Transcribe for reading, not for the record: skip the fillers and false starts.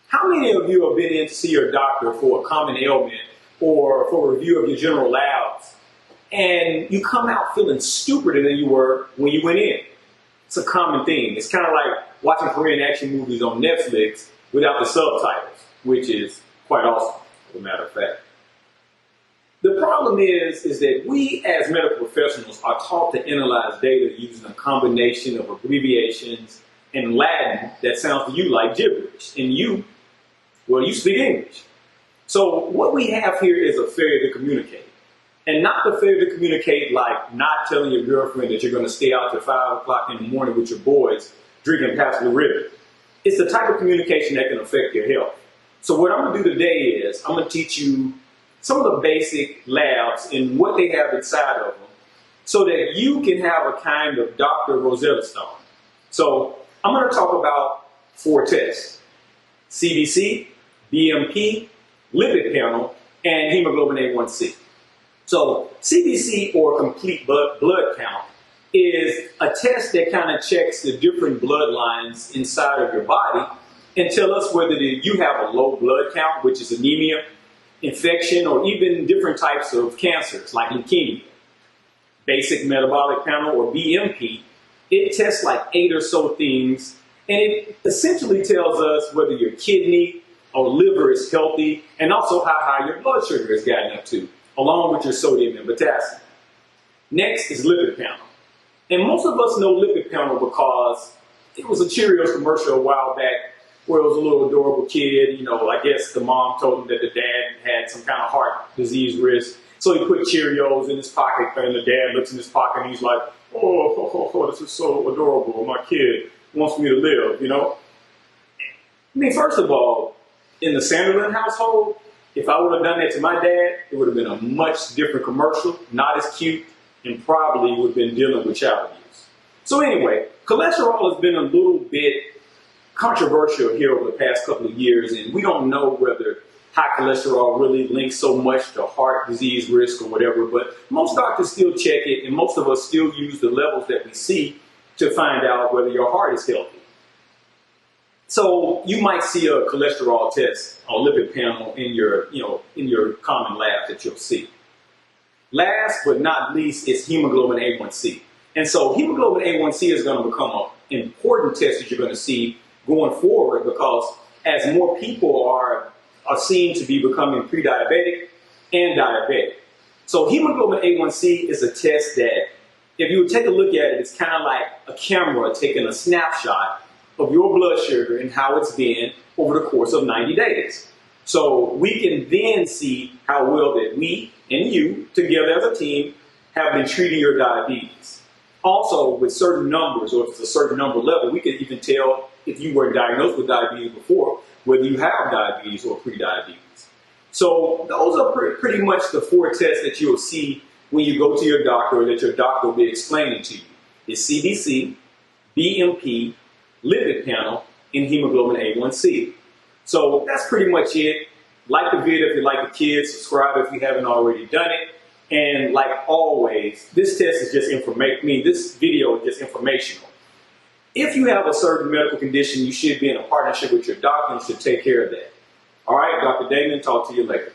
How many of you have been in to see your doctor for a common ailment or for a review of your general labs, and you come out feeling stupider than you were when you went in? It's a common thing. It's kind of like watching Korean action movies on Netflix without the subtitles, which is quite awesome, as a matter of fact. The problem is that we as medical professionals are taught to analyze data using a combination of abbreviations and Latin that sounds to you like gibberish. And you speak English. So what we have here is a failure to communicate. And not the failure to communicate like not telling your girlfriend that you're going to stay out till 5 o'clock in the morning with your boys drinking Pabst Blue Ribbon. It's the type of communication that can affect your health. So what I'm going to do today is I'm going to teach you some of the basic labs and what they have inside of them so that you can have a kind of Dr. Rosetta Stone. So I'm going to talk about 4 tests: CBC, BMP, lipid panel, and hemoglobin A1C. So CBC, or complete blood count, is a test that kind of checks the different blood lines inside of your body and tell us whether you have a low blood count, which is anemia, infection, or even different types of cancers like leukemia. Basic metabolic panel, or BMP, it tests like 8 or so things, and it essentially tells us whether your kidney or liver is healthy, and also how high your blood sugar has gotten up to, along with your sodium and potassium. Next is lipid panel. And most of us know lipid panel because it was a Cheerios commercial a while back where it was a little adorable kid. You know, I guess the mom told him that the dad had some kind of heart disease risk. So he put Cheerios in his pocket, and the dad looks in his pocket and he's like, oh, this is so adorable. My kid wants me to live, you know? I mean, first of all, in the Sanderlin household, if I would have done that to my dad, it would have been a much different commercial, not as cute, and probably would have been dealing with child abuse. So anyway, cholesterol has been a little bit controversial here over the past couple of years, and we don't know whether high cholesterol really links so much to heart disease risk or whatever, but most doctors still check it, and most of us still use the levels that we see to find out whether your heart is healthy. So you might see a cholesterol test or lipid panel in your common lab that you'll see. Last but not least is hemoglobin A1C. And so hemoglobin A1C is going to become an important test that you're going to see going forward, because as more people are seen to be becoming pre-diabetic and diabetic. So hemoglobin A1C is a test that, if you would take a look at it, it's kind of like a camera taking a snapshot of your blood sugar and how it's been over the course of 90 days. So we can then see how well that we and you together as a team have been treating your diabetes. Also, with certain numbers, or if it's a certain number level, we can even tell if you were diagnosed with diabetes before, whether you have diabetes or pre-diabetes. So those are pretty much the 4 tests that you'll see when you go to your doctor, or that your doctor will be explaining to you. It's CBC, BMP, lipid panel, and hemoglobin A1C. So that's pretty much it. Like the video if you like the kids, subscribe if you haven't already done it. And like always, this test is just this video is just informational. If you have a certain medical condition, you should be in a partnership with your doctor and should take care of that. All right, Dr. Damon, talk to you later.